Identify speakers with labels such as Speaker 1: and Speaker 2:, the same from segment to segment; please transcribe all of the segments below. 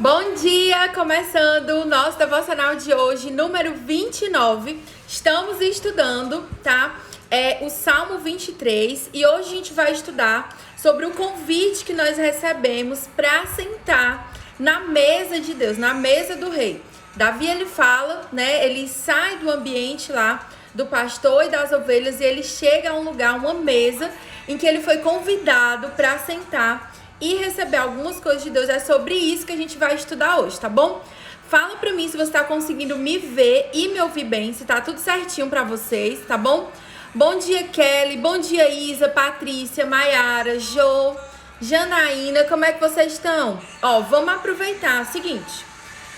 Speaker 1: Bom dia! Começando o nosso devocional de hoje, número 29. Estamos estudando, tá? O Salmo 23 e hoje a gente vai estudar sobre o convite que nós recebemos para sentar na mesa de Deus, na mesa do rei. Davi, ele fala, né? Ele sai do ambiente lá do pastor e das ovelhas e ele chega a um lugar, uma mesa, em que ele foi convidado para sentar e receber algumas coisas de Deus. É sobre isso que a gente vai estudar hoje, tá bom? Fala pra mim se você tá conseguindo me ver e me ouvir bem, se tá tudo certinho pra vocês, tá bom? Bom dia, Kelly, bom dia, Isa, Patrícia, Maiara, Jo, Janaína, como é que vocês estão? Ó, vamos aproveitar, seguinte,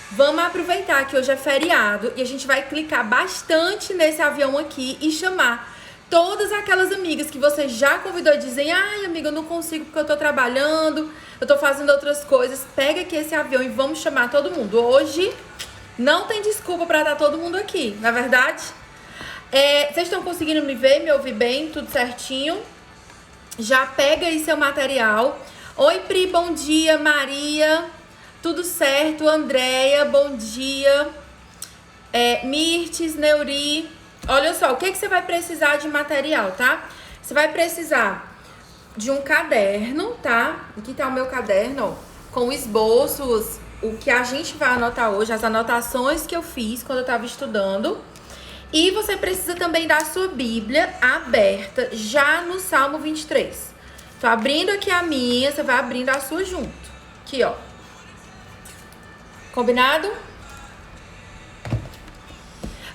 Speaker 1: vamos aproveitar que hoje é feriado e a gente vai clicar bastante nesse avião aqui e chamar todas aquelas amigas que você já convidou e dizem: ai, amiga, eu não consigo porque eu tô trabalhando, eu tô fazendo outras coisas. Pega aqui esse avião e vamos chamar todo mundo. Hoje não tem desculpa pra estar todo mundo aqui, não é verdade? Vocês estão conseguindo me ver, me ouvir bem, tudo certinho? Já pega aí seu material. Oi, Pri, bom dia. Maria, tudo certo? Andréia, bom dia. Mirtes, Neuri. Olha só, o que você vai precisar de material, tá? Você vai precisar de um caderno, tá? Aqui tá o meu caderno, ó, com esboços, o que a gente vai anotar hoje, as anotações que eu fiz quando eu tava estudando. E você precisa também da sua Bíblia aberta já no Salmo 23. Tô abrindo aqui a minha, você vai abrindo a sua junto. Aqui, ó. Combinado?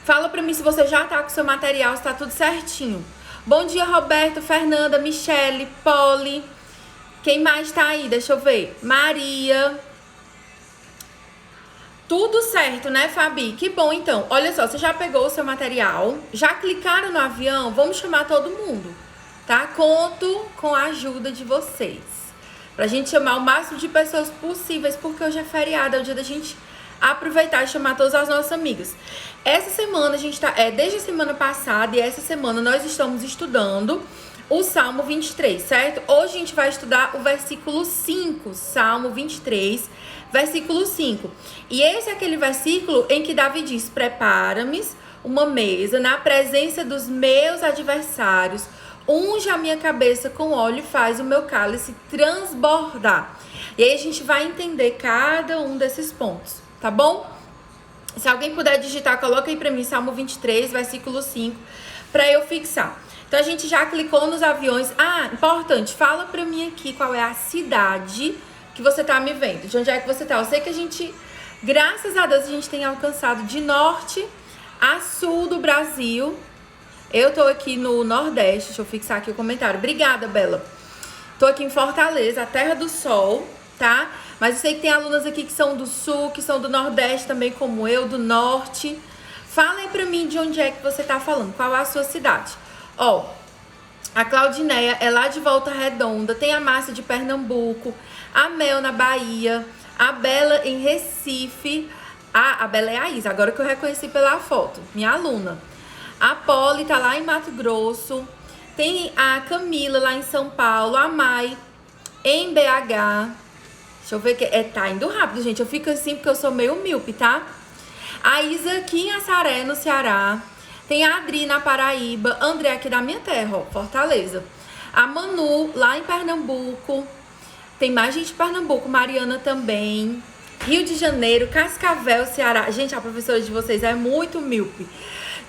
Speaker 1: Fala pra mim se você já tá com o seu material, se tá tudo certinho. Bom dia, Roberto, Fernanda, Michele, Polly. Quem mais tá aí? Deixa eu ver. Maria. Tudo certo, né, Fabi? Que bom, então. Olha só, você já pegou o seu material? Já clicaram no avião? Vamos chamar todo mundo, tá? Conto com a ajuda de vocês. Pra gente chamar o máximo de pessoas possíveis, porque hoje é feriado, é o dia da gente aproveitar e chamar todas as nossas amigas. Essa semana a gente tá, desde a semana passada e essa semana nós estamos estudando o Salmo 23, certo? Hoje a gente vai estudar o versículo 5, Salmo 23, versículo 5. E esse é aquele versículo em que Davi diz: prepara-me uma mesa na presença dos meus adversários, unge a minha cabeça com óleo e faz o meu cálice transbordar. E aí a gente vai entender cada um desses pontos, tá bom? Se alguém puder digitar, coloca aí pra mim Salmo 23, versículo 5, pra eu fixar. Então a gente já clicou nos aviões. Ah, importante, fala pra mim aqui qual é a cidade que você tá me vendo, de onde é que você tá. Eu sei que a gente, graças a Deus, a gente tem alcançado de norte a sul do Brasil. Eu tô aqui no Nordeste, deixa eu fixar aqui o comentário. Obrigada, Bela. Tô aqui em Fortaleza, a terra do sol, tá? Mas eu sei que tem alunas aqui que são do sul, que são do Nordeste também, como eu, do Norte. Fala aí pra mim de onde é que você tá falando, qual é a sua cidade. Ó, a Claudineia é lá de Volta Redonda, tem a Márcia de Pernambuco, a Mel na Bahia, a Bela em Recife. A Bela é a Isa, agora que eu reconheci pela foto, minha aluna. A Polly tá lá em Mato Grosso, tem a Camila lá em São Paulo, a Mai em BH. Deixa eu ver que tá indo rápido, gente. Eu fico assim porque eu sou meio míope, tá? A Isa aqui em Assaré, no Ceará. Tem a Adri na Paraíba. André aqui da minha terra, ó, Fortaleza. A Manu lá em Pernambuco. Tem mais gente de Pernambuco. Mariana também. Rio de Janeiro, Cascavel, Ceará. Gente, a professora de vocês é muito míope.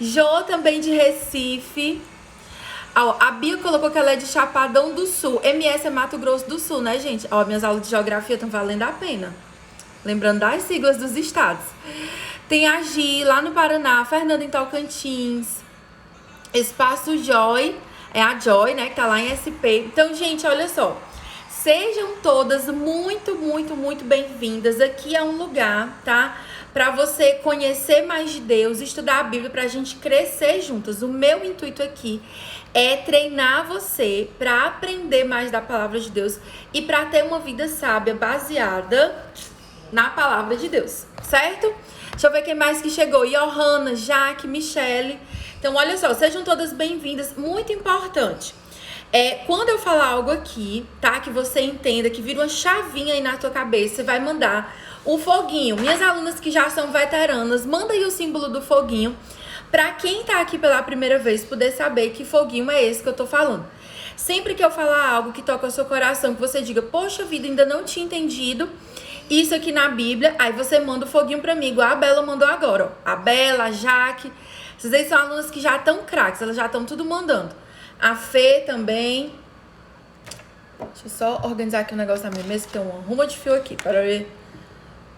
Speaker 1: Jô também de Recife. Ó, a Bia colocou que ela é de Chapadão do Sul. MS é Mato Grosso do Sul, né, gente? Ó, minhas aulas de geografia estão valendo a pena. Lembrando das siglas dos estados. Tem a Gi lá no Paraná, Fernanda em Tocantins. Espaço Joy, é a Joy, né, que tá lá em SP. Então, gente, olha só. Sejam todas muito, muito, muito bem-vindas. Aqui é um lugar, tá? Pra você conhecer mais de Deus, estudar a Bíblia, pra gente crescer juntas. O meu intuito aqui é treinar você pra aprender mais da palavra de Deus e pra ter uma vida sábia baseada na palavra de Deus, certo? Deixa eu ver quem mais que chegou. Johanna, Jaque, Michele. Então, olha só, sejam todas bem-vindas. Muito importante. Quando eu falar algo aqui, tá? Que você entenda, que vira uma chavinha aí na tua cabeça, você vai mandar O foguinho, minhas alunas que já são veteranas, manda aí o símbolo do foguinho. Pra quem tá aqui pela primeira vez, poder saber que foguinho é esse que eu tô falando. Sempre que eu falar algo que toca o seu coração, que você diga, poxa vida, ainda não tinha entendido isso aqui na Bíblia, aí você manda o foguinho pra mim, igual a Bela mandou agora, ó. A Bela, a Jaque, vocês são alunas que já estão craques, elas já estão tudo mandando. A Fê também. Deixa eu só organizar aqui o negócio da minha mesa, que tem uma ruma de fio aqui, para ver.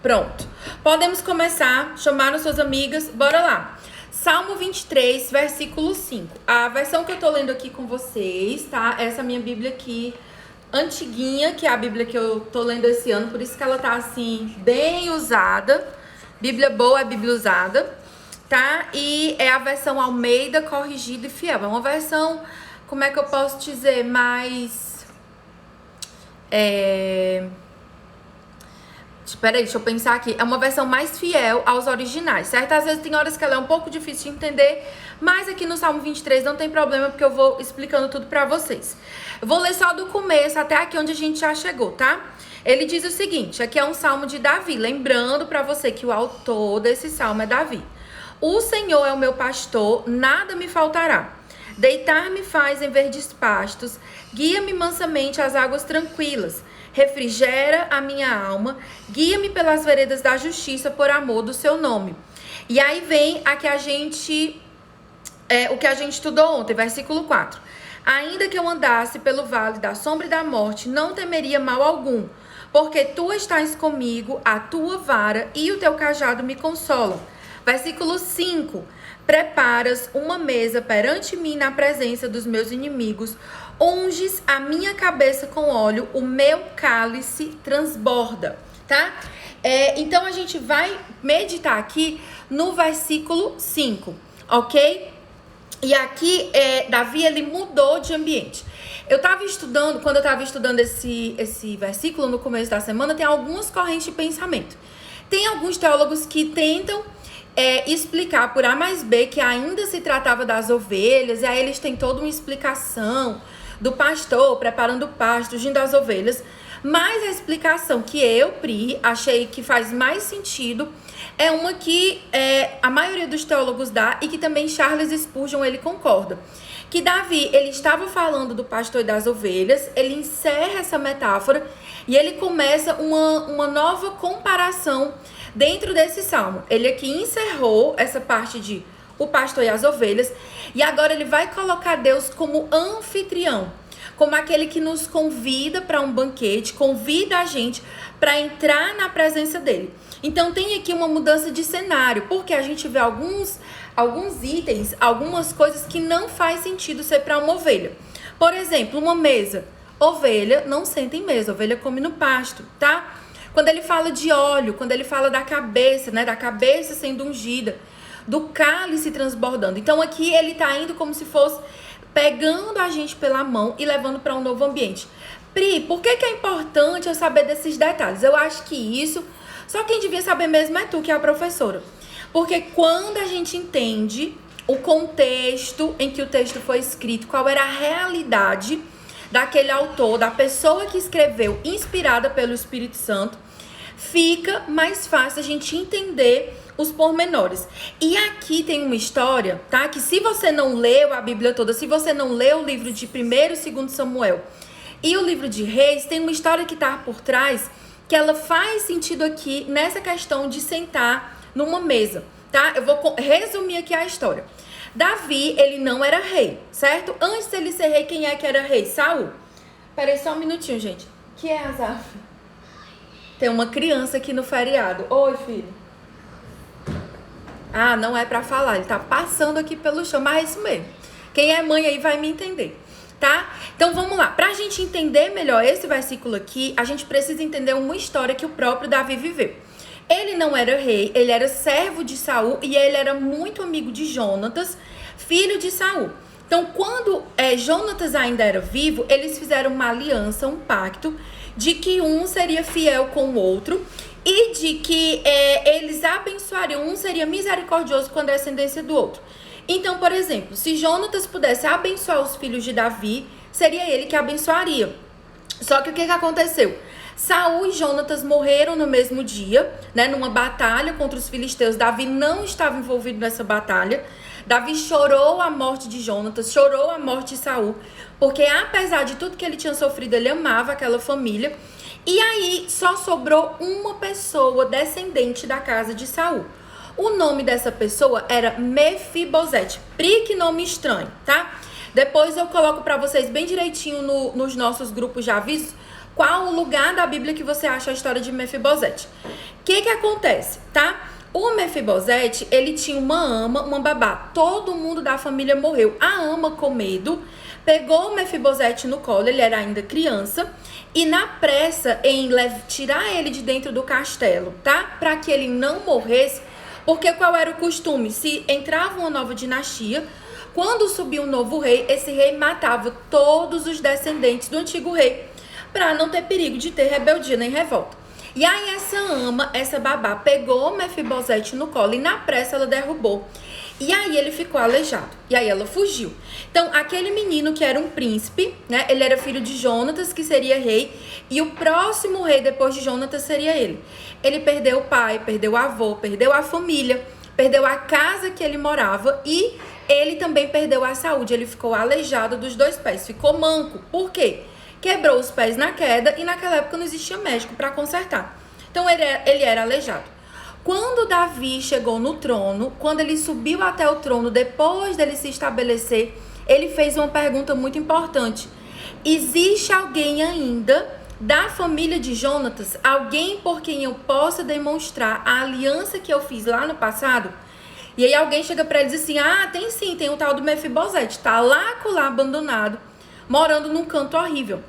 Speaker 1: Pronto. Podemos começar, chamaram suas amigas, bora lá. Salmo 23, versículo 5. A versão que eu tô lendo aqui com vocês, tá? Essa minha Bíblia aqui, antiguinha, que é a Bíblia que eu tô lendo esse ano, por isso que ela tá assim, bem usada. Bíblia boa é Bíblia usada, tá? E é a versão Almeida, corrigida e fiel. É uma versão, como é que eu posso dizer, mais... Espera aí, deixa eu pensar aqui. É uma versão mais fiel aos originais, certo? Às vezes tem horas que ela é um pouco difícil de entender, mas aqui no Salmo 23 não tem problema, porque eu vou explicando tudo pra vocês. Eu vou ler só do começo até aqui onde a gente já chegou, tá? Ele diz o seguinte, aqui é um salmo de Davi, lembrando pra você que o autor desse salmo é Davi. O Senhor é o meu pastor, nada me faltará. Deitar-me faz em verdes pastos, guia-me mansamente às águas tranquilas. Refrigera a minha alma, guia-me pelas veredas da justiça por amor do seu nome. E aí vem a que a gente, o que a gente estudou ontem, versículo 4. Ainda que eu andasse pelo vale da sombra e da morte, não temeria mal algum, porque tu estás comigo, a tua vara e o teu cajado me consolam. Versículo 5. Preparas uma mesa perante mim na presença dos meus inimigos, unges a minha cabeça com óleo, o meu cálice transborda, tá? Então a gente vai meditar aqui no versículo 5, ok? E aqui, Davi, ele mudou de ambiente. Eu tava estudando, quando eu tava estudando esse versículo no começo da semana, tem algumas correntes de pensamento. Tem alguns teólogos que tentam explicar por A mais B que ainda se tratava das ovelhas, e aí eles têm toda uma explicação do pastor preparando o pasto, ungindo as ovelhas, mas a explicação que eu, Pri, achei que faz mais sentido é uma que a maioria dos teólogos dá e que também Charles Spurgeon ele concorda. Que Davi, ele estava falando do pastor e das ovelhas, ele encerra essa metáfora e ele começa uma nova comparação dentro desse salmo. Ele aqui encerrou essa parte de o pastor e as ovelhas, e agora ele vai colocar Deus como anfitrião, como aquele que nos convida para um banquete, convida a gente para entrar na presença dele. Então tem aqui uma mudança de cenário, porque a gente vê alguns itens, algumas coisas que não faz sentido ser para uma ovelha. Por exemplo, uma mesa. Ovelha não senta em mesa, ovelha come no pasto, tá? Quando ele fala de óleo, quando ele fala da cabeça, né, da cabeça sendo ungida, do cálice transbordando. Então aqui ele tá indo como se fosse pegando a gente pela mão e levando para um novo ambiente. Pri, por que é importante eu saber desses detalhes? Eu acho que isso, só quem devia saber mesmo é tu, que é a professora. Porque quando a gente entende o contexto em que o texto foi escrito, qual era a realidade daquele autor, da pessoa que escreveu, inspirada pelo Espírito Santo, fica mais fácil a gente entender os pormenores. E aqui tem uma história, tá? Que se você não leu a Bíblia toda, se você não leu o livro de 1º e 2º Samuel e o livro de Reis, tem uma história que tá por trás que ela faz sentido aqui nessa questão de sentar numa mesa, tá? Eu vou resumir aqui a história. Davi, ele não era rei, certo? Antes dele ser rei, quem é que era rei? Saul. Peraí só um minutinho, gente. Que é, Azaf? Tem uma criança aqui no feriado. Oi, filho. Ah, não é pra falar. Ele tá passando aqui pelo chão, mas é isso mesmo. Quem é mãe aí vai me entender, tá? Então vamos lá. Pra gente entender melhor esse versículo aqui, a gente precisa entender uma história que o próprio Davi viveu. Ele não era rei, ele era servo de Saul e ele era muito amigo de Jonatas, filho de Saul. Então, quando Jonatas ainda era vivo, eles fizeram uma aliança, um pacto, de que um seria fiel com o outro e de que eles abençoariam, um seria misericordioso com a descendência do outro. Então, por exemplo, se Jonatas pudesse abençoar os filhos de Davi, seria ele que abençoaria. Só que o que aconteceu? Saul e Jonatas morreram no mesmo dia, né, numa batalha contra os filisteus. Davi não estava envolvido nessa batalha. Davi chorou a morte de Jonatas, chorou a morte de Saul, porque apesar de tudo que ele tinha sofrido, ele amava aquela família. E aí só sobrou uma pessoa descendente da casa de Saul. O nome dessa pessoa era Mefibosete. Que nome estranho, tá? Depois eu coloco pra vocês bem direitinho nos nossos grupos de avisos qual o lugar da Bíblia que você acha a história de Mefibosete. O que acontece, tá? O Mefibosete, ele tinha uma ama, uma babá. Todo mundo da família morreu. A ama, com medo, pegou o Mefibosete no colo, ele era ainda criança, e na pressa em tirar ele de dentro do castelo, tá? Para que ele não morresse, porque qual era o costume? Se entrava uma nova dinastia, quando subia um novo rei, esse rei matava todos os descendentes do antigo rei, para não ter perigo de ter rebeldia nem revolta. E aí essa ama, essa babá, pegou Mefibosete no colo e na pressa ela derrubou. E aí ele ficou aleijado. E aí ela fugiu. Então, aquele menino que era um príncipe, né? Ele era filho de Jonatas, que seria rei. E o próximo rei depois de Jonatas seria ele. Ele perdeu o pai, perdeu o avô, perdeu a família, perdeu a casa que ele morava. E ele também perdeu a saúde. Ele ficou aleijado dos dois pés. Ficou manco. Por quê? Quebrou os pés na queda e naquela época não existia médico para consertar. Então, ele era aleijado. Quando Davi chegou no trono, quando ele subiu até o trono, depois dele se estabelecer, ele fez uma pergunta muito importante. Existe alguém ainda da família de Jonatas, alguém por quem eu possa demonstrar a aliança que eu fiz lá no passado? E aí alguém chega para ele e diz assim, tem sim, tem o tal do Mefibosete, tá lá abandonado, morando num canto horrível.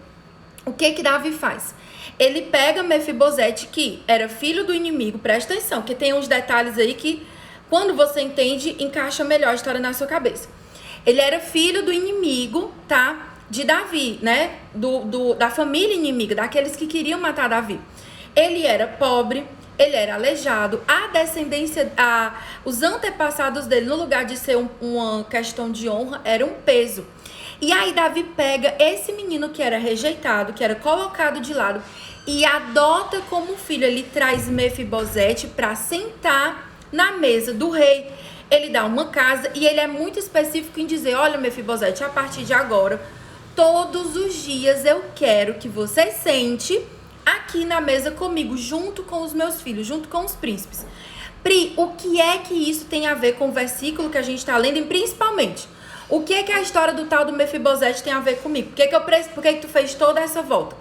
Speaker 1: O que Davi faz? Ele pega Mefibosete, que era filho do inimigo, presta atenção, que tem uns detalhes aí que, quando você entende, encaixa melhor a história na sua cabeça. Ele era filho do inimigo, tá? De Davi, né? Da família inimiga, daqueles que queriam matar Davi. Ele era pobre, ele era aleijado, a descendência, os antepassados dele, no lugar de ser uma questão de honra, era um peso. E aí Davi pega esse menino que era rejeitado, que era colocado de lado, e adota como filho. Ele traz Mefibosete para sentar na mesa do rei. Ele dá uma casa e ele é muito específico em dizer, olha Mefibosete, a partir de agora, todos os dias eu quero que você sente aqui na mesa comigo, junto com os meus filhos, junto com os príncipes. Pri, o que é que isso tem a ver com o versículo que a gente está lendo, e principalmente, o que é que a história do tal do Mefibosete tem a ver comigo? Por que tu fez toda essa volta?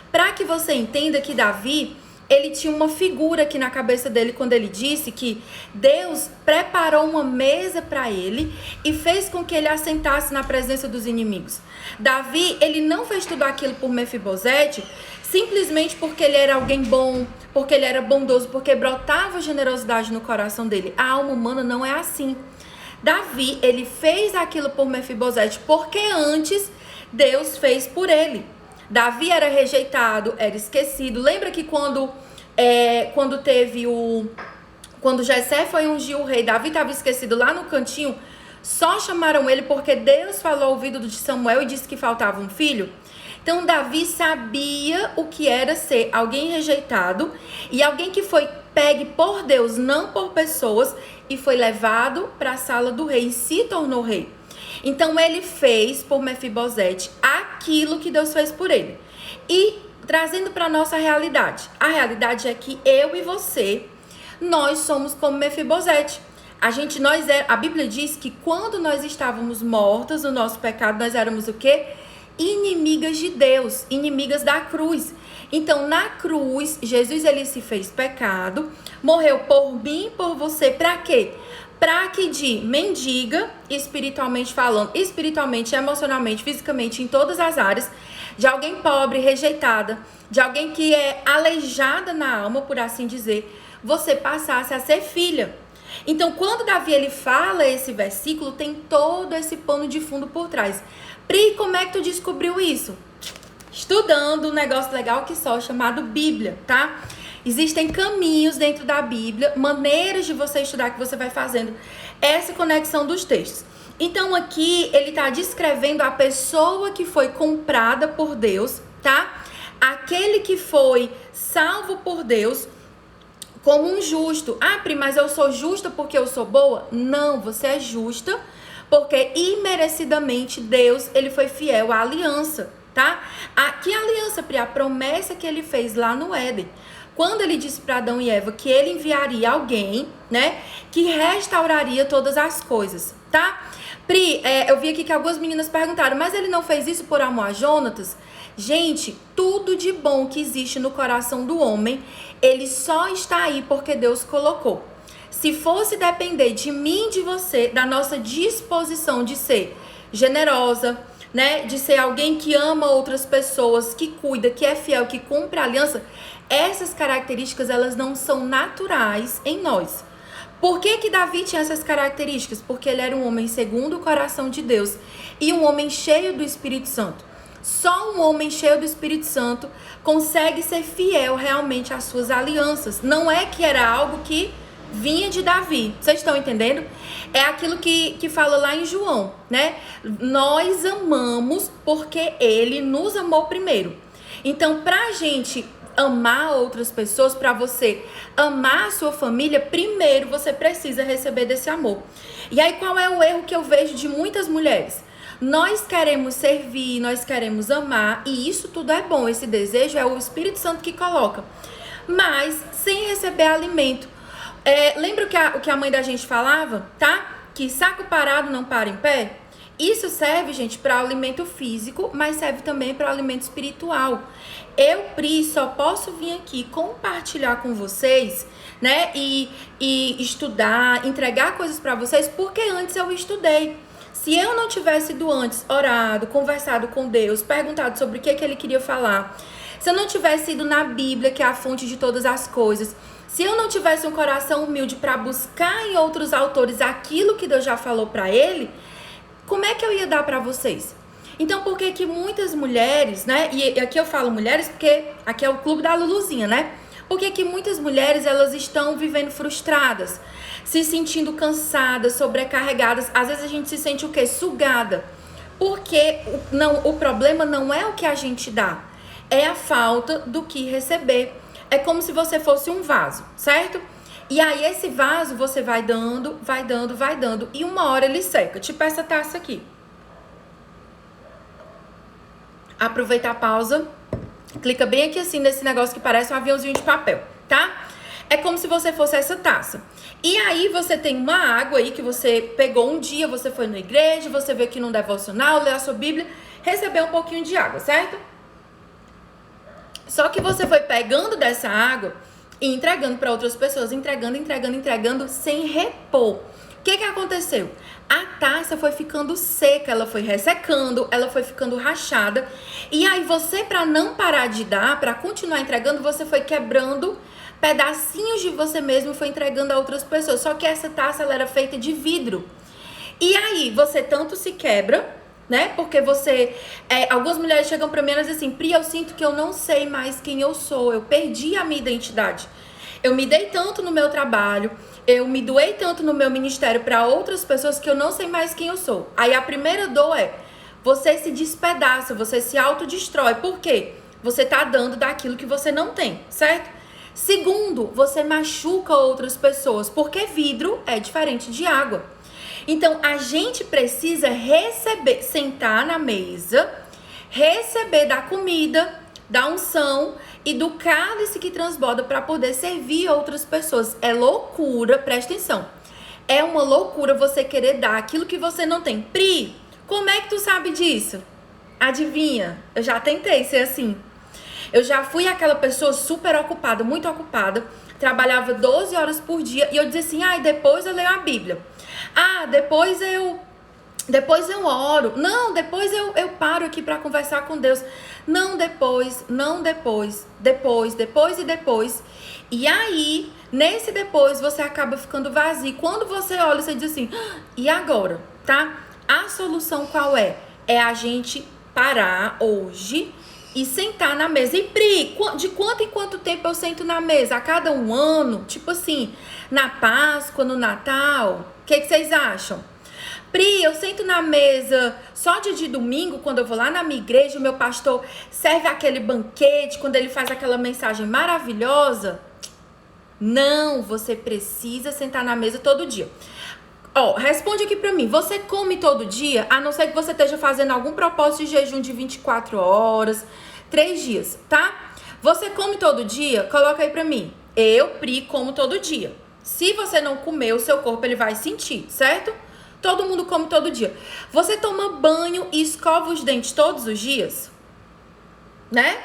Speaker 1: Para que você entenda que Davi, ele tinha uma figura aqui na cabeça dele quando ele disse que Deus preparou uma mesa para ele e fez com que ele assentasse na presença dos inimigos. Davi, ele não fez tudo aquilo por Mefibosete simplesmente porque ele era alguém bom, porque ele era bondoso, porque brotava generosidade no coração dele. A alma humana não é assim. Davi, ele fez aquilo por Mefibosete porque antes Deus fez por ele. Davi era rejeitado, era esquecido. Lembra que quando Jessé foi ungir o rei, Davi estava esquecido lá no cantinho, só chamaram ele porque Deus falou ao ouvido de Samuel e disse que faltava um filho? Então Davi sabia o que era ser alguém rejeitado e alguém que foi pegue por Deus, não por pessoas, e foi levado para a sala do rei e se tornou rei. Então ele fez por Mefibosete aquilo que Deus fez por ele. E trazendo para a nossa realidade. A realidade é que eu e você, nós somos como Mefibosete. A Bíblia diz que quando nós estávamos mortas no nosso pecado, nós éramos o quê? Inimigas de Deus, inimigas da cruz. Então, na cruz, Jesus, ele se fez pecado, morreu por mim, por você, para quê? Para que de mendiga, espiritualmente falando, espiritualmente, emocionalmente, fisicamente, em todas as áreas, de alguém pobre, rejeitada, de alguém que é aleijada na alma, por assim dizer, você passasse a ser filha. Então, quando Davi ele fala esse versículo, tem todo esse pano de fundo por trás. Pri, como é que tu descobriu isso? Estudando um negócio legal que só, chamado Bíblia, tá? Existem caminhos dentro da Bíblia, maneiras de você estudar que você vai fazendo essa conexão dos textos. Então aqui ele está descrevendo a pessoa que foi comprada por Deus, tá? aquele que foi salvo por Deus como um justo. Ah, Pri, mas eu sou justa porque eu sou boa? Não, você é justa porque imerecidamente Deus, ele foi fiel à aliança, tá? Que aliança, Pri? A promessa que ele fez lá no Éden. Quando ele disse para Adão e Eva que ele enviaria alguém, né, que restauraria todas as coisas, tá? Pri, eu vi aqui que algumas meninas perguntaram, mas ele não fez isso por amor a Jonatas? Gente, tudo de bom que existe no coração do homem, ele só está aí porque Deus colocou. Se fosse depender de mim e de você, da nossa disposição de ser generosa, né, de ser alguém que ama outras pessoas, que cuida, que é fiel, que cumpre a aliança, essas características, elas não são naturais em nós. Por que Davi tinha essas características? Porque ele era um homem segundo o coração de Deus e um homem cheio do Espírito Santo. Só um homem cheio do Espírito Santo consegue ser fiel realmente às suas alianças. Não é que era algo que vinha de Davi. Vocês estão entendendo? É aquilo que fala lá em João, né? Nós amamos porque ele nos amou primeiro. Então, pra gente amar outras pessoas, para você amar a sua família, primeiro você precisa receber desse amor. E aí, qual é o erro que eu vejo de muitas mulheres? Nós queremos servir, nós queremos amar, e isso tudo é bom, esse desejo é o Espírito Santo que coloca, mas sem receber alimento. Lembra o que a mãe da gente falava, tá? Que saco parado não para em pé? Isso serve, gente, para alimento físico, mas serve também para alimento espiritual. Eu, Pri, só posso vir aqui compartilhar com vocês, né? E estudar, entregar coisas para vocês, porque antes eu estudei. Se eu não tivesse ido antes, orado, conversado com Deus, perguntado sobre o que ele queria falar, se eu não tivesse ido na Bíblia, que é a fonte de todas as coisas, se eu não tivesse um coração humilde para buscar em outros autores aquilo que Deus já falou para ele, como é que eu ia dar para vocês? Então, por que muitas mulheres, né? E aqui eu falo mulheres porque aqui é o clube da Luluzinha, né? Por que muitas mulheres, elas estão vivendo frustradas, se sentindo cansadas, sobrecarregadas? Às vezes a gente se sente o quê? Sugada. Porque o problema não é o que a gente dá, é a falta do que receber. É como se você fosse um vaso, certo? E aí esse vaso você vai dando, vai dando, vai dando, e uma hora ele seca. Tipo essa taça aqui. Aproveita a pausa, clica bem aqui assim nesse negócio que parece um aviãozinho de papel, tá? É como se você fosse essa taça. E aí você tem uma água aí que você pegou um dia, você foi na igreja, você veio aqui num devocional, leu a sua Bíblia, recebeu um pouquinho de água, certo? Só que você foi pegando dessa água e entregando para outras pessoas, entregando, sem repor. O que aconteceu? A taça foi ficando seca, ela foi ressecando, ela foi ficando rachada. E aí você, para não parar de dar, para continuar entregando, você foi quebrando pedacinhos de você mesmo, foi entregando a outras pessoas. Só que essa taça, ela era feita de vidro. E aí você tanto se quebra, né? Porque você... algumas mulheres chegam pra mim e dizem assim, Pri, eu sinto que eu não sei mais quem eu sou. Eu perdi a minha identidade. Eu me dei tanto no meu trabalho, eu me doei tanto no meu ministério para outras pessoas que eu não sei mais quem eu sou. Aí a primeira dor é, você se despedaça, você se autodestrói. Por quê? Você tá dando daquilo que você não tem, certo? Segundo, você machuca outras pessoas, porque vidro é diferente de água. Então, a gente precisa receber, sentar na mesa, receber da comida, da unção e do cálice que transborda para poder servir outras pessoas. É loucura, presta atenção. É uma loucura você querer dar aquilo que você não tem. Pri, como é que tu sabe disso? Adivinha? Eu já tentei ser assim. Eu já fui aquela pessoa super ocupada, muito ocupada, trabalhava 12 horas por dia e eu dizia assim, depois eu leio a Bíblia. Depois eu oro. Não, depois eu paro aqui para conversar com Deus. Não, depois. E aí, nesse depois, você acaba ficando vazio. Quando você olha, você diz assim, e agora, tá? A solução qual é? É a gente parar hoje e sentar na mesa. E Pri, de quanto em quanto tempo eu sento na mesa? A cada um ano? Tipo assim, na Páscoa, no Natal? O que vocês acham? Pri, eu sento na mesa só dia de domingo, quando eu vou lá na minha igreja, o meu pastor serve aquele banquete, quando ele faz aquela mensagem maravilhosa. Não, você precisa sentar na mesa todo dia. Ó, responde aqui pra mim, você come todo dia, a não ser que você esteja fazendo algum propósito de jejum de 24 horas, 3 dias, tá? Você come todo dia? Coloca aí pra mim. Eu, Pri, como todo dia. Se você não comer, o seu corpo ele vai sentir, certo? Todo mundo come todo dia. Você toma banho e escova os dentes todos os dias? Né?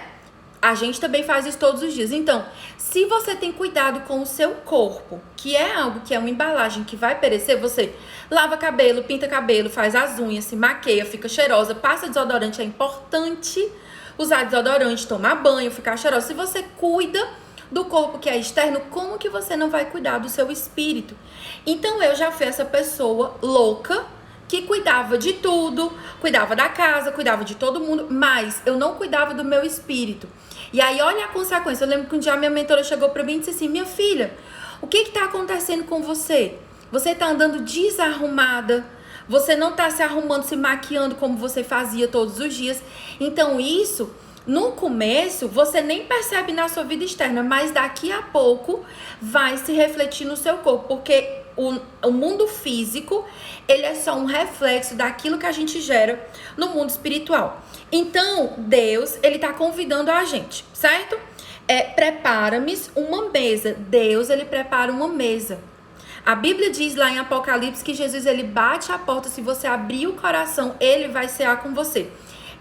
Speaker 1: A gente também faz isso todos os dias. Então, se você tem cuidado com o seu corpo, que é algo que é uma embalagem que vai perecer, você lava cabelo, pinta cabelo, faz as unhas, se maqueia, fica cheirosa, passa desodorante, é importante usar desodorante, tomar banho, ficar cheirosa. Se você cuida do corpo que é externo, como que você não vai cuidar do seu espírito? Então, eu já fui essa pessoa louca que cuidava de tudo, cuidava da casa, cuidava de todo mundo, mas eu não cuidava do meu espírito. E aí, olha a consequência. Eu lembro que um dia a minha mentora chegou pra mim e disse assim, minha filha, o que tá acontecendo com você? Você tá andando desarrumada, você não tá se arrumando, se maquiando como você fazia todos os dias. Então, isso, no começo, você nem percebe na sua vida externa, mas daqui a pouco vai se refletir no seu corpo, porque o mundo físico, ele é só um reflexo daquilo que a gente gera no mundo espiritual. Então, Deus, ele tá convidando a gente, certo? Prepara-me uma mesa. Deus, ele prepara uma mesa. A Bíblia diz lá em Apocalipse que Jesus, ele bate a porta. Se você abrir o coração, ele vai cear com você.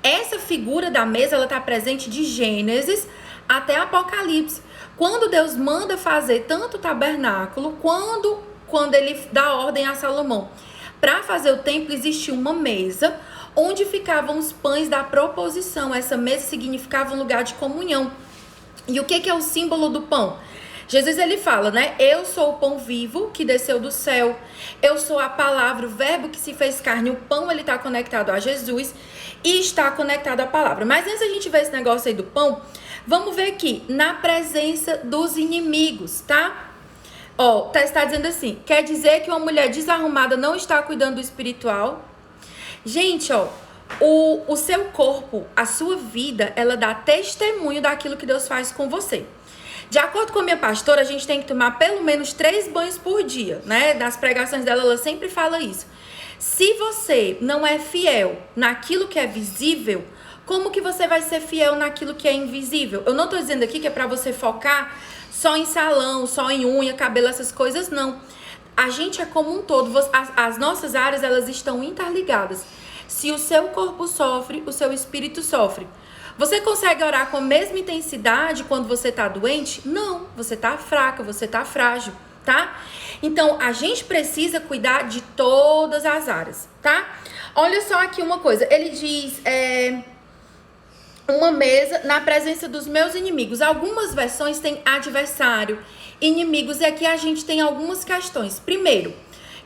Speaker 1: Essa figura da mesa, ela tá presente de Gênesis até Apocalipse. Quando Deus manda fazer tanto o tabernáculo, quando ele dá ordem a Salomão para fazer o templo, existia uma mesa onde ficavam os pães da proposição. Essa mesa significava um lugar de comunhão. E o que é o símbolo do pão? Jesus, ele fala, né? Eu sou o pão vivo que desceu do céu. Eu sou a palavra, o verbo que se fez carne. O pão, ele está conectado a Jesus e está conectado à palavra. Mas antes da gente ver esse negócio aí do pão, vamos ver aqui, na presença dos inimigos, tá? Ó, está dizendo assim, quer dizer que uma mulher desarrumada não está cuidando do espiritual? Gente, ó, o seu corpo, a sua vida, ela dá testemunho daquilo que Deus faz com você. De acordo com a minha pastora, a gente tem que tomar pelo menos 3 banhos por dia, né? Nas pregações dela, ela sempre fala isso. Se você não é fiel naquilo que é visível, como que você vai ser fiel naquilo que é invisível? Eu não tô dizendo aqui que é pra você focar só em salão, só em unha, cabelo, essas coisas, não. A gente é como um todo, as nossas áreas, elas estão interligadas. Se o seu corpo sofre, o seu espírito sofre. Você consegue orar com a mesma intensidade quando você tá doente? Não, você tá fraca, você tá frágil, tá? Então, a gente precisa cuidar de todas as áreas, tá? Olha só aqui uma coisa, ele diz... uma mesa na presença dos meus inimigos. Algumas versões têm adversário, inimigos, e aqui a gente tem algumas questões. Primeiro,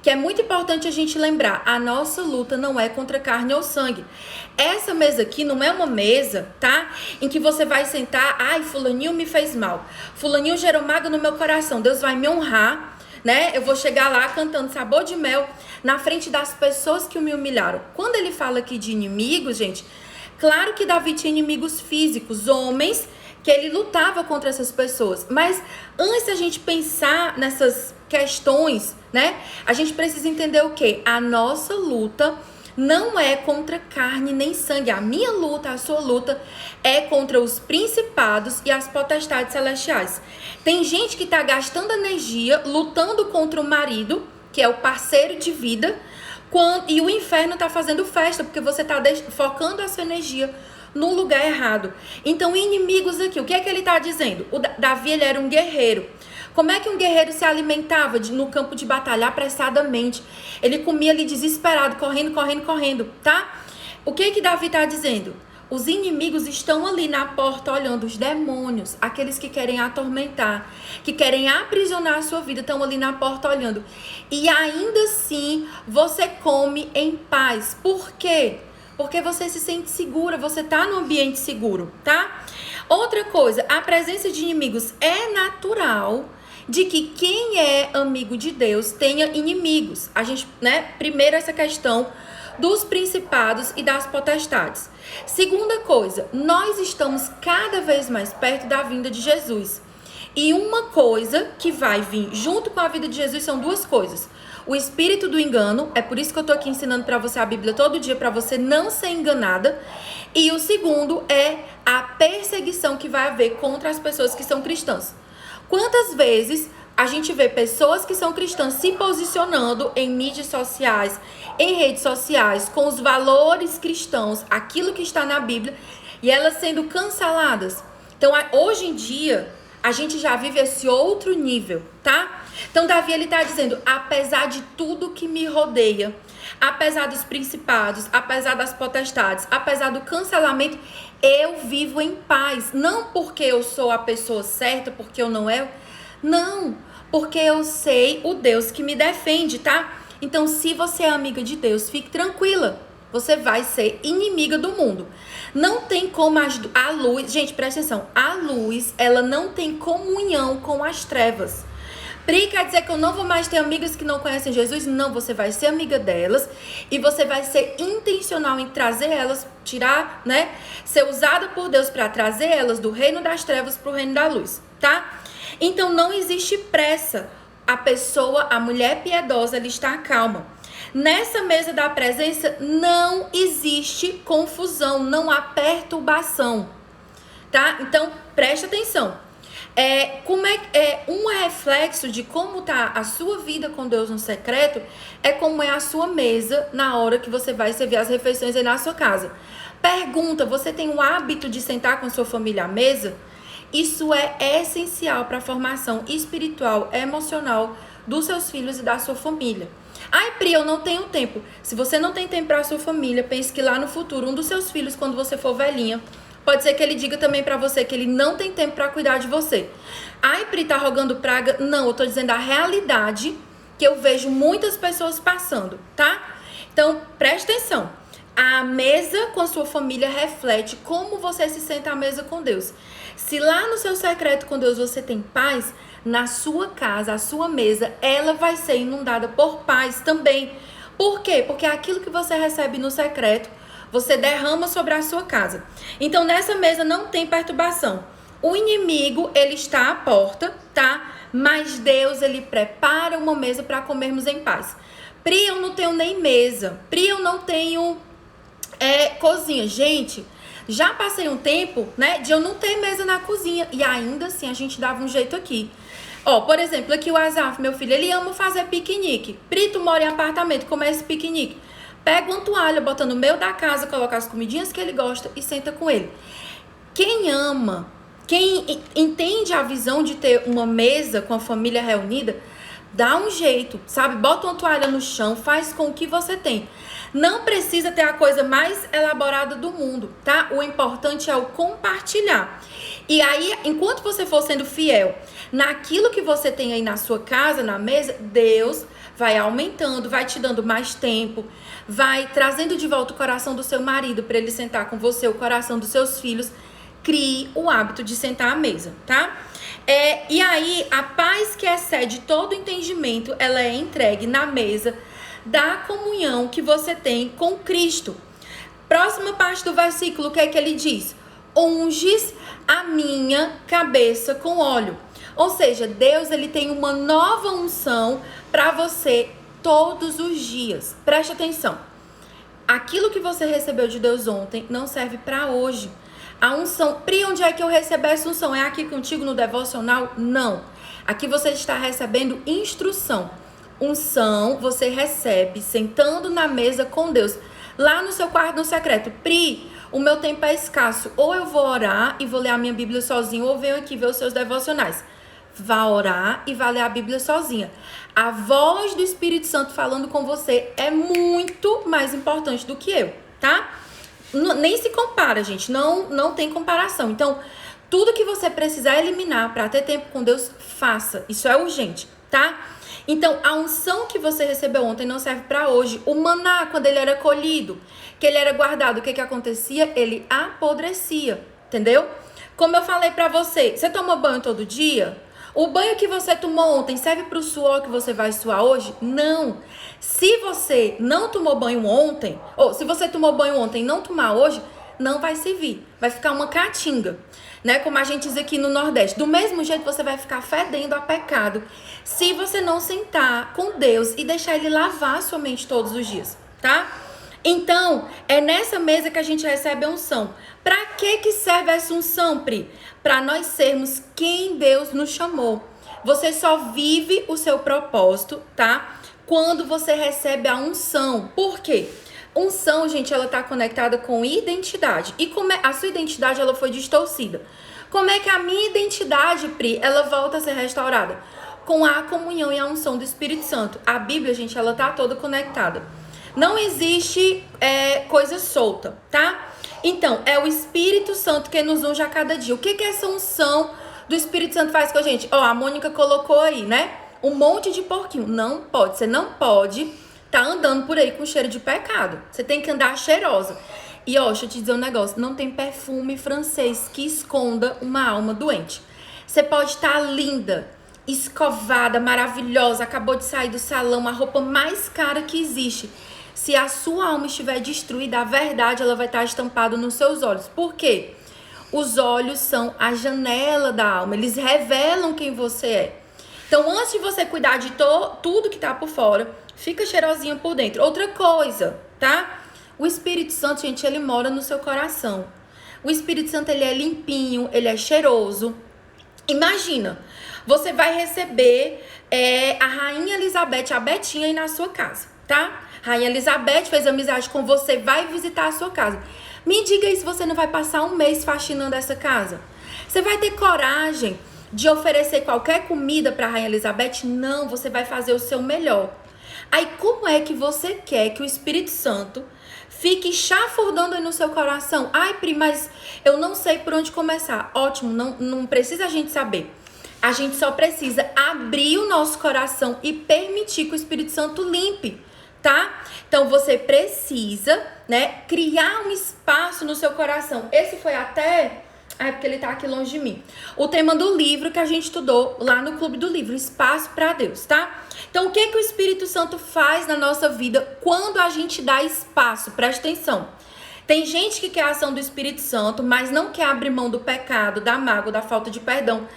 Speaker 1: que é muito importante a gente lembrar, a nossa luta não é contra carne ou sangue. Essa mesa aqui não é uma mesa, tá? Em que você vai sentar, ai, fulaninho me fez mal, fulaninho gerou mágoa no meu coração, Deus vai me honrar, né? Eu vou chegar lá cantando sabor de mel na frente das pessoas que me humilharam. Quando ele fala aqui de inimigos, gente... Claro que Davi tinha inimigos físicos, homens, que ele lutava contra essas pessoas. Mas antes da gente pensar nessas questões, né? A gente precisa entender o quê? A nossa luta não é contra carne nem sangue. A minha luta, a sua luta é contra os principados e as potestades celestiais. Tem gente que tá gastando energia lutando contra o marido, que é o parceiro de vida, e o inferno tá fazendo festa, porque você tá focando a sua energia no lugar errado. Então, inimigos aqui, o que é que ele tá dizendo? O Davi, ele era um guerreiro. Como é que um guerreiro se alimentava no campo de batalha apressadamente? Ele comia ali desesperado, correndo, tá? O que é que Davi tá dizendo? Os inimigos estão ali na porta olhando, os demônios, aqueles que querem atormentar, que querem aprisionar a sua vida, estão ali na porta olhando. E ainda assim, você come em paz. Por quê? Porque você se sente segura, você tá no ambiente seguro, tá? Outra coisa, a presença de inimigos é natural de que quem é amigo de Deus tenha inimigos. A gente, né, primeiro essa questão dos principados e das potestades. Segunda coisa, nós estamos cada vez mais perto da vinda de Jesus. E uma coisa que vai vir junto com a vida de Jesus são duas coisas. O espírito do engano, é por isso que eu tô aqui ensinando para você a Bíblia todo dia, para você não ser enganada. E o segundo é a perseguição que vai haver contra as pessoas que são cristãs. Quantas vezes a gente vê pessoas que são cristãs se posicionando em mídias sociais, em redes sociais, com os valores cristãos, aquilo que está na Bíblia, e elas sendo canceladas. Então, hoje em dia, a gente já vive esse outro nível, tá? Então, Davi, ele tá dizendo, apesar de tudo que me rodeia, apesar dos principados, apesar das potestades, apesar do cancelamento, eu vivo em paz. Não porque eu sou a pessoa certa, porque eu não é. Não, porque eu sei o Deus que me defende, tá? Então, se você é amiga de Deus, fique tranquila. Você vai ser inimiga do mundo. Não tem como a luz... Gente, presta atenção. A luz, ela não tem comunhão com as trevas. Pri, quer dizer que eu não vou mais ter amigas que não conhecem Jesus? Não, você vai ser amiga delas e você vai ser intencional em trazer elas, tirar, né? Ser usada por Deus para trazer elas do reino das trevas para o reino da luz, tá? Então não existe pressa. A pessoa, a mulher piedosa, ela está calma. Nessa mesa da presença não existe confusão, não há perturbação, tá? Então preste atenção. Um reflexo de como tá a sua vida com Deus no secreto é como é a sua mesa na hora que você vai servir as refeições aí na sua casa. Pergunta, você tem o hábito de sentar com a sua família à mesa? Isso é essencial para a formação espiritual, emocional dos seus filhos e da sua família. Ai, Pri, eu não tenho tempo. Se você não tem tempo para a sua família, pense que lá no futuro, um dos seus filhos, quando você for velhinha, pode ser que ele diga também pra você que ele não tem tempo pra cuidar de você. Ai, Pri, tá rogando praga? Não, eu tô dizendo a realidade que eu vejo muitas pessoas passando, tá? Então, preste atenção. A mesa com a sua família reflete como você se senta à mesa com Deus. Se lá no seu secreto com Deus você tem paz, na sua casa, a sua mesa, ela vai ser inundada por paz também. Por quê? Porque aquilo que você recebe no secreto, você derrama sobre a sua casa. Então, nessa mesa não tem perturbação. O inimigo, ele está à porta, tá? Mas Deus, ele prepara uma mesa para comermos em paz. Pri, eu não tenho nem mesa. Pri, eu não tenho cozinha. Gente, já passei um tempo, né, de eu não ter mesa na cozinha. E ainda assim, a gente dava um jeito aqui. Ó, por exemplo, aqui o Azaf, meu filho, ele ama fazer piquenique. Pri, tu mora em apartamento, como é esse piquenique? Pega uma toalha, bota no meio da casa, coloca as comidinhas que ele gosta e senta com ele. Quem ama, quem entende a visão de ter uma mesa com a família reunida, dá um jeito, sabe? Bota uma toalha no chão, faz com o que você tem. Não precisa ter a coisa mais elaborada do mundo, tá? O importante é o compartilhar. E aí, enquanto você for sendo fiel naquilo que você tem aí na sua casa, na mesa, Deus vai aumentando, vai te dando mais tempo, vai trazendo de volta o coração do seu marido para ele sentar com você, o coração dos seus filhos. Crie o hábito de sentar à mesa, tá? E aí, a paz que excede todo entendimento, ela é entregue na mesa da comunhão que você tem com Cristo. Próxima parte do versículo, o que é que ele diz? Unges a minha cabeça com óleo. Ou seja, Deus, ele tem uma nova unção para você todos os dias. Preste atenção. Aquilo que você recebeu de Deus ontem não serve para hoje. A unção, Pri, onde é que eu recebo essa unção? É aqui contigo no devocional? Não. Aqui você está recebendo instrução. Unção você recebe sentando na mesa com Deus. Lá no seu quarto, no secreto. Pri, o meu tempo é escasso. Ou eu vou orar e vou ler a minha Bíblia sozinho, ou venho aqui ver os seus devocionais. Vá orar e vá ler a Bíblia sozinha. A voz do Espírito Santo falando com você é muito mais importante do que eu, tá? Nem se compara, gente. Não tem comparação. Então, tudo que você precisar eliminar para ter tempo com Deus, faça. Isso é urgente, tá? Então, a unção que você recebeu ontem não serve para hoje. O maná, quando ele era colhido, que ele era guardado, o que acontecia? Ele apodrecia, entendeu? Como eu falei para você, você toma banho todo dia? O banho que você tomou ontem serve para o suor que você vai suar hoje? Não. Se você não tomou banho ontem, ou se você tomou banho ontem e não tomar hoje, não vai servir. Vai ficar uma caatinga, né? Como a gente diz aqui no Nordeste. Do mesmo jeito você vai ficar fedendo a pecado se você não sentar com Deus e deixar Ele lavar a sua mente todos os dias, tá? Então, é nessa mesa que a gente recebe a unção. Pra que serve essa unção, Pri? Para nós sermos quem Deus nos chamou. Você só vive o seu propósito, tá? Quando você recebe a unção. Por quê? Unção, gente, ela tá conectada com identidade. E como a sua identidade, ela foi distorcida. Como é que a minha identidade, Pri, ela volta a ser restaurada? Com a comunhão e a unção do Espírito Santo. A Bíblia, gente, ela tá toda conectada. Não existe coisa solta, tá? Então, é o Espírito Santo que nos unge a cada dia. O que essa unção do Espírito Santo faz com a gente? Ó, a Mônica colocou aí, né? Um monte de porquinho. Não pode, você não pode tá andando por aí com cheiro de pecado. Você tem que andar cheirosa. E ó, deixa eu te dizer um negócio. Não tem perfume francês que esconda uma alma doente. Você pode estar linda, escovada, maravilhosa, acabou de sair do salão, a roupa mais cara que existe. Se a sua alma estiver destruída, a verdade ela vai estar estampada nos seus olhos. Por quê? Os olhos são a janela da alma. Eles revelam quem você é. Então, antes de você cuidar de tudo que tá por fora, fica cheirosinha por dentro. Outra coisa, tá? O Espírito Santo, gente, ele mora no seu coração. O Espírito Santo, ele é limpinho, ele é cheiroso. Imagina, você vai receber a Rainha Elizabeth, a Betinha aí na sua casa, tá? Rainha Elizabeth fez amizade com você, vai visitar a sua casa. Me diga aí se você não vai passar um mês faxinando essa casa. Você vai ter coragem de oferecer qualquer comida para a Rainha Elizabeth? Não, você vai fazer o seu melhor. Aí como é que você quer que o Espírito Santo fique chafurdando aí no seu coração? Ai, Pri, mas eu não sei por onde começar. Ótimo, não precisa a gente saber. A gente só precisa abrir o nosso coração e permitir que o Espírito Santo limpe, tá? Então você precisa, né, criar um espaço no seu coração. Esse foi até... É porque ele tá aqui longe de mim. O tema do livro que a gente estudou lá no Clube do Livro, Espaço para Deus, tá? Então, o que o Espírito Santo faz na nossa vida quando a gente dá espaço? Presta atenção. Tem gente que quer a ação do Espírito Santo, mas não quer abrir mão do pecado, da mágoa, da falta de perdão.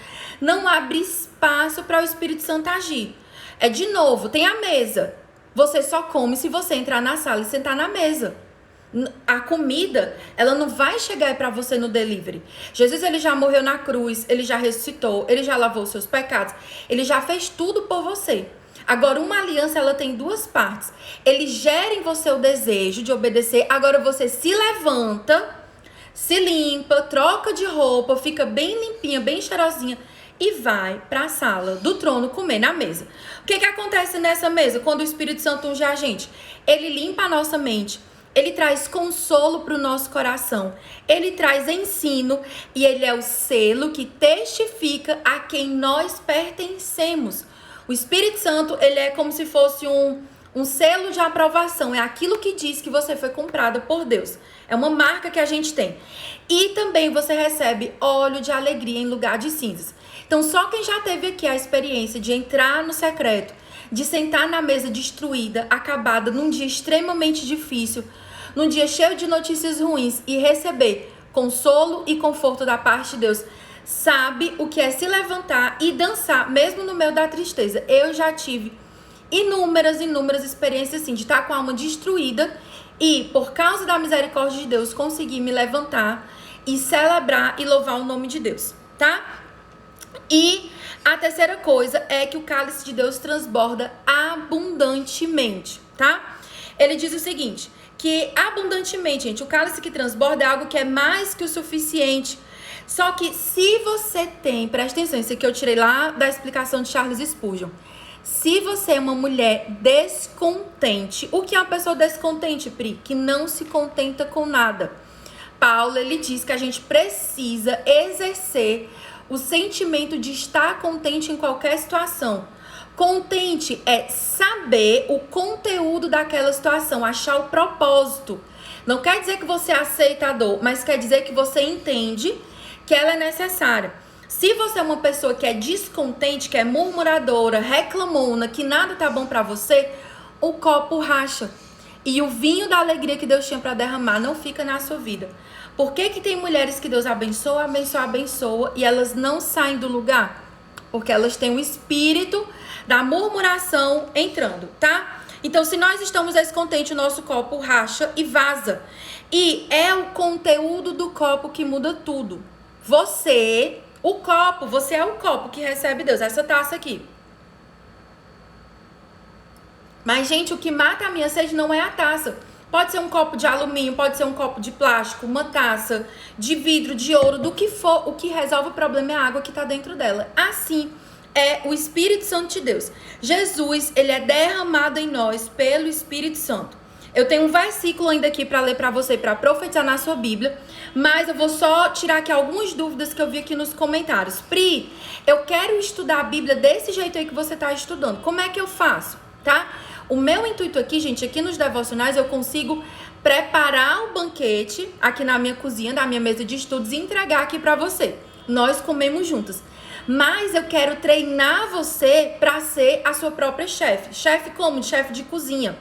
Speaker 1: Não abre espaço para o Espírito Santo agir. De novo, tem a mesa. Você só come se você entrar na sala e sentar na mesa. A comida, ela não vai chegar para você no delivery. Jesus, ele já morreu na cruz, ele já ressuscitou, ele já lavou os seus pecados, ele já fez tudo por você. Agora, uma aliança, ela tem duas partes. Ele gera em você o desejo de obedecer. Agora você se levanta, se limpa, troca de roupa, fica bem limpinha, bem cheirosinha e vai para a sala do trono comer na mesa. O que acontece nessa mesa quando o Espírito Santo unge a gente? Ele limpa a nossa mente. Ele traz consolo para o nosso coração. Ele traz ensino e ele é o selo que testifica a quem nós pertencemos. O Espírito Santo, ele é como se fosse um selo de aprovação. É aquilo que diz que você foi comprada por Deus. É uma marca que a gente tem. E também você recebe óleo de alegria em lugar de cinzas. Então, só quem já teve aqui a experiência de entrar no secreto, de sentar na mesa destruída, acabada, num dia extremamente difícil, num dia cheio de notícias ruins e receber consolo e conforto da parte de Deus, sabe o que é se levantar e dançar, mesmo no meio da tristeza. Eu já tive inúmeras experiências assim, de estar com a alma destruída e, por causa da misericórdia de Deus, conseguir me levantar e celebrar e louvar o nome de Deus, tá? E a terceira coisa é que o cálice de Deus transborda abundantemente, tá? Ele diz o seguinte, que abundantemente, gente, o cálice que transborda é algo que é mais que o suficiente. Só que se você tem, presta atenção, isso aqui eu tirei lá da explicação de Charles Spurgeon. Se você é uma mulher descontente, o que é uma pessoa descontente, Pri? Que não se contenta com nada. Paulo, ele diz que a gente precisa exercer o sentimento de estar contente em qualquer situação. Contente é saber o conteúdo daquela situação, achar o propósito. Não quer dizer que você aceita a dor, mas quer dizer que você entende que ela é necessária. Se você é uma pessoa que é descontente, que é murmuradora, reclamona, que nada tá bom pra você, o copo racha. E o vinho da alegria que Deus tinha pra derramar não fica na sua vida. Por que que tem mulheres que Deus abençoa, abençoa, abençoa e elas não saem do lugar? Porque elas têm o espírito da murmuração entrando, tá? Então, se nós estamos descontentes, o nosso copo racha e vaza. E é o conteúdo do copo que muda tudo. Você é o copo que recebe Deus. Essa taça aqui. Mas, gente, o que mata a minha sede não é a taça. Pode ser um copo de alumínio, pode ser um copo de plástico, uma taça de vidro, de ouro, do que for. O que resolve o problema é a água que está dentro dela. Assim é o Espírito Santo de Deus. Jesus, ele é derramado em nós pelo Espírito Santo. Eu tenho um versículo ainda aqui para ler para você, para profetizar na sua Bíblia, mas eu vou só tirar aqui algumas dúvidas que eu vi aqui nos comentários. Pri, eu quero estudar a Bíblia desse jeito aí que você está estudando. Como é que eu faço, tá? O meu intuito aqui, gente, aqui nos devocionais eu consigo preparar o banquete aqui na minha cozinha, na minha mesa de estudos e entregar aqui para você. Nós comemos juntas. Mas eu quero treinar você para ser a sua própria chefe. Chefe como? Chefe de cozinha.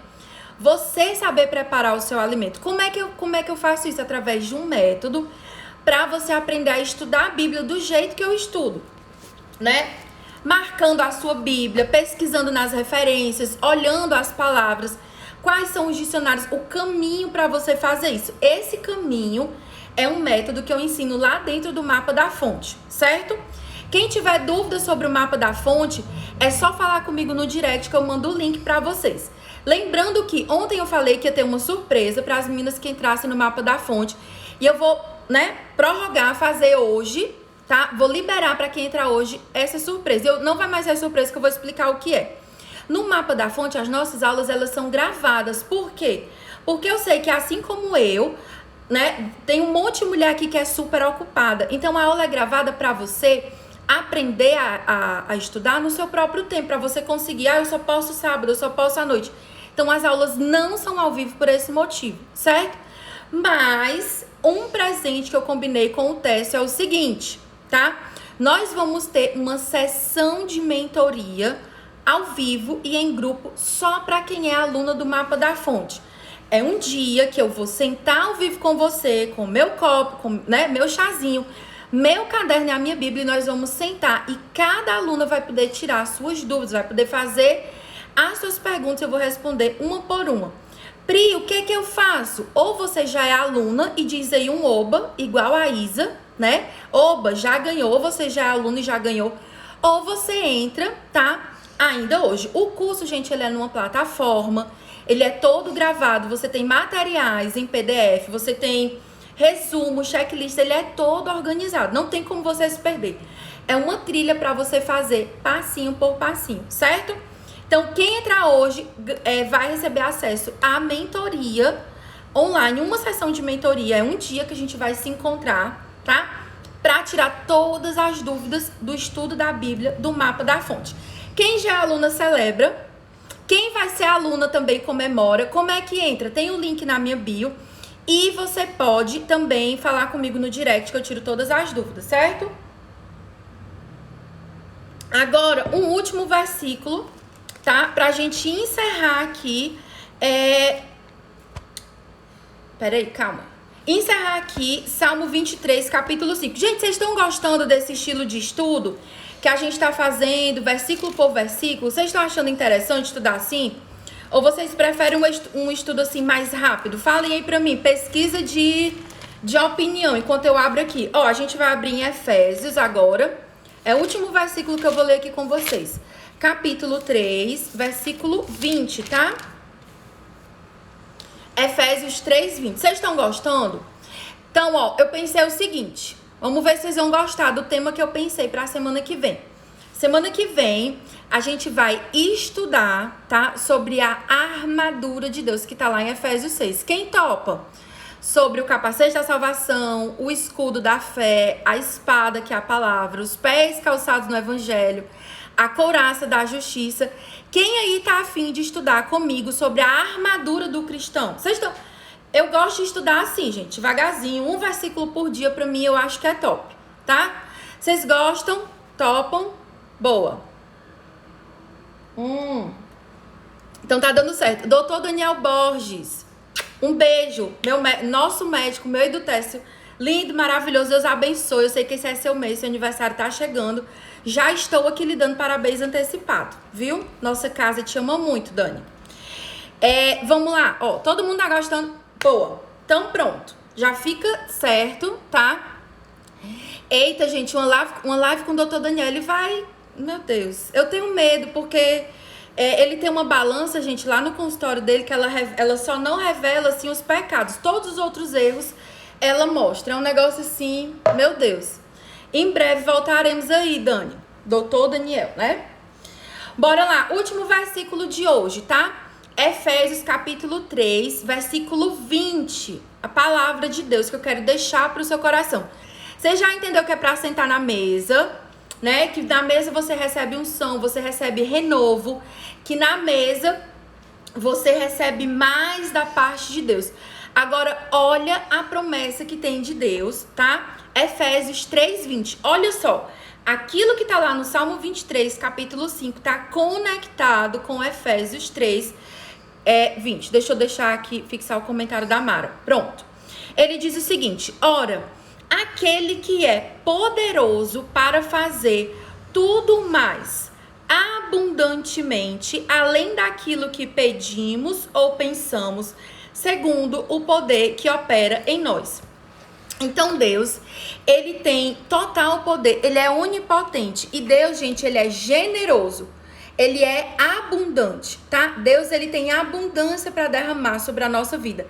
Speaker 1: Você saber preparar o seu alimento. Como é que eu faço isso? Através de um método para você aprender a estudar a Bíblia do jeito que eu estudo, né? Marcando a sua Bíblia, pesquisando nas referências, olhando as palavras, quais são os dicionários, o caminho para você fazer isso. Esse caminho é um método que eu ensino lá dentro do Mapa da Fonte, certo? Quem tiver dúvida sobre o Mapa da Fonte, é só falar comigo no direct que eu mando o link para vocês. Lembrando que ontem eu falei que ia ter uma surpresa para as meninas que entrassem no Mapa da Fonte. E eu vou, prorrogar, fazer hoje, tá? Vou liberar para quem entrar hoje essa surpresa. Não vai mais ser surpresa que eu vou explicar o que é. No Mapa da Fonte, as nossas aulas, elas são gravadas. Por quê? Porque eu sei que assim como eu, tem um monte de mulher aqui que é super ocupada. Então, a aula é gravada para você aprender a estudar no seu próprio tempo, para você conseguir, eu só posso sábado, eu só posso à noite. Então, as aulas não são ao vivo por esse motivo, certo? Mas, um presente que eu combinei com o Técio é o seguinte, tá? Nós vamos ter uma sessão de mentoria ao vivo e em grupo só para quem é aluna do Mapa da Fonte. É um dia que eu vou sentar ao vivo com você, com meu copo, com meu chazinho, meu caderno e a minha Bíblia, e nós vamos sentar e cada aluna vai poder tirar as suas dúvidas, vai poder fazer as suas perguntas, eu vou responder uma por uma. Pri, o que eu faço? Ou você já é aluna e diz aí um oba, igual a Isa, Oba, já ganhou, ou você já é aluna e já ganhou, ou você entra, tá? Ainda hoje. O curso, gente, ele é numa plataforma, ele é todo gravado, você tem materiais em PDF, você tem resumo, checklist, ele é todo organizado. Não tem como você se perder. É uma trilha para você fazer passinho por passinho, certo? Então, quem entrar hoje vai receber acesso à mentoria online. Uma sessão de mentoria é um dia que a gente vai se encontrar, tá? Para tirar todas as dúvidas do estudo da Bíblia, do Mapa da Fonte. Quem já é aluna celebra. Quem vai ser aluna também comemora. Como é que entra? Tem o link na minha bio. E você pode também falar comigo no direct que eu tiro todas as dúvidas, certo? Agora, um último versículo, tá? Pra gente encerrar aqui. Peraí, calma. Encerrar aqui, Salmo 23, capítulo 5. Gente, vocês estão gostando desse estilo de estudo que a gente tá fazendo, versículo por versículo? Vocês estão achando interessante estudar assim? Ou vocês preferem um estudo assim mais rápido? Falem aí pra mim, pesquisa de opinião, enquanto eu abro aqui. A gente vai abrir em Efésios agora. É o último versículo que eu vou ler aqui com vocês. Capítulo 3, versículo 20, tá? Efésios 3, 20. Vocês estão gostando? Então, eu pensei o seguinte. Vamos ver se vocês vão gostar do tema que eu pensei pra semana que vem. Semana que vem, a gente vai estudar, tá? Sobre a armadura de Deus, que tá lá em Efésios 6. Quem topa? Sobre o capacete da salvação, o escudo da fé, a espada, que é a palavra, os pés calçados no evangelho, a couraça da justiça. Quem aí tá afim de estudar comigo sobre a armadura do cristão? Vocês estão... Eu gosto de estudar assim, gente, devagarzinho, um versículo por dia, pra mim, eu acho que é top, tá? Vocês gostam? Topam? Boa. Então tá dando certo. Doutor Daniel Borges, um beijo. Nosso médico, meu e do Técio. Lindo, maravilhoso, Deus abençoe. Eu sei que esse é seu mês, seu aniversário tá chegando. Já estou aqui lhe dando parabéns antecipado, viu? Nossa casa te ama muito, Dani. Vamos lá, ó, todo mundo tá gostando? Boa, então pronto. Já fica certo, tá? Eita, gente, uma live com o Dr. Daniel, ele vai... Meu Deus, eu tenho medo porque... ele tem uma balança, gente, lá no consultório dele, que ela só não revela, assim, os pecados. Todos os outros erros, ela mostra. É um negócio assim, meu Deus. Em breve voltaremos aí, Dani. Doutor Daniel, né? Bora lá, último versículo de hoje, tá? Efésios capítulo 3, versículo 20. A palavra de Deus que eu quero deixar pro seu coração. Você já entendeu que é pra sentar na mesa, né? Que na mesa você recebe unção, você recebe renovo. Que na mesa você recebe mais da parte de Deus. Agora, olha a promessa que tem de Deus, tá? Efésios 3:20. Olha só, aquilo que tá lá no Salmo 23, capítulo 5, tá conectado com Efésios 3, 20. Deixa eu deixar aqui, fixar o comentário da Mara. Pronto. Ele diz o seguinte: ora, aquele que é poderoso para fazer tudo mais abundantemente, além daquilo que pedimos ou pensamos, segundo o poder que opera em nós. Então Deus, ele tem total poder, ele é onipotente. E Deus, gente, ele é generoso. Ele é abundante, tá? Deus, ele tem abundância para derramar sobre a nossa vida.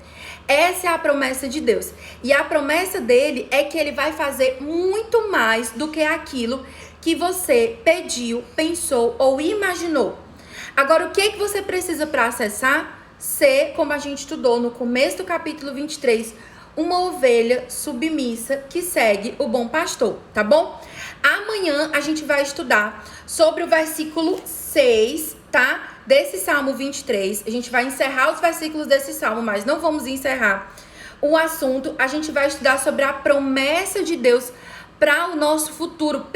Speaker 1: Essa é a promessa de Deus. E a promessa dele é que ele vai fazer muito mais do que aquilo que você pediu, pensou ou imaginou. Agora, o que é que você precisa para acessar? Ser, como a gente estudou no começo do capítulo 23, uma ovelha submissa que segue o bom pastor, tá bom? Amanhã a gente vai estudar sobre o versículo 6, tá? Desse Salmo 23. A gente vai encerrar os versículos desse Salmo, mas não vamos encerrar o assunto. A gente vai estudar sobre a promessa de Deus para o nosso futuro.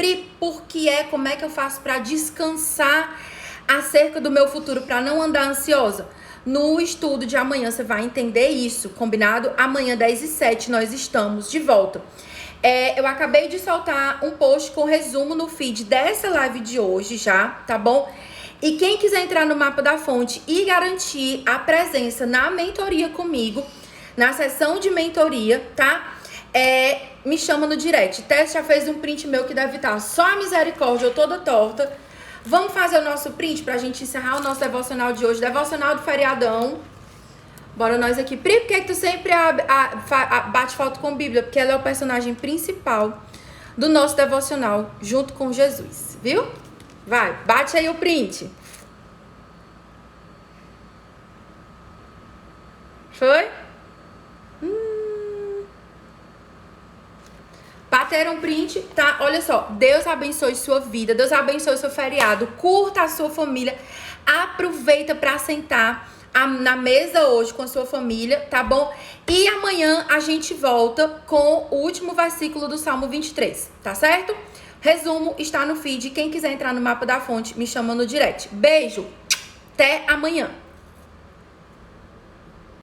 Speaker 1: Como é que eu faço para descansar acerca do meu futuro, para não andar ansiosa? No estudo de amanhã você vai entender isso, combinado? Amanhã, 10h07, nós estamos de volta. Eu acabei de soltar um post com resumo no feed dessa live de hoje já, tá bom? E quem quiser entrar no Mapa da Fonte e garantir a presença na mentoria comigo, na sessão de mentoria, tá? Me chama no direct. Tess já fez um print meu que deve estar só a misericórdia, eu toda torta. Vamos fazer o nosso print pra gente encerrar o nosso devocional de hoje, devocional do feriadão. Bora nós aqui. Pri, por que tu sempre bate foto com Bíblia? Porque ela é o personagem principal do nosso devocional, junto com Jesus, viu? Vai, bate aí o print. Foi? Bateram um print, tá? Olha só, Deus abençoe sua vida, Deus abençoe seu feriado, curta a sua família, aproveita pra sentar na mesa hoje com a sua família, tá bom? E amanhã a gente volta com o último versículo do Salmo 23, tá certo? Resumo está no feed, quem quiser entrar no Mapa da Fonte, me chama no direct. Beijo, até amanhã.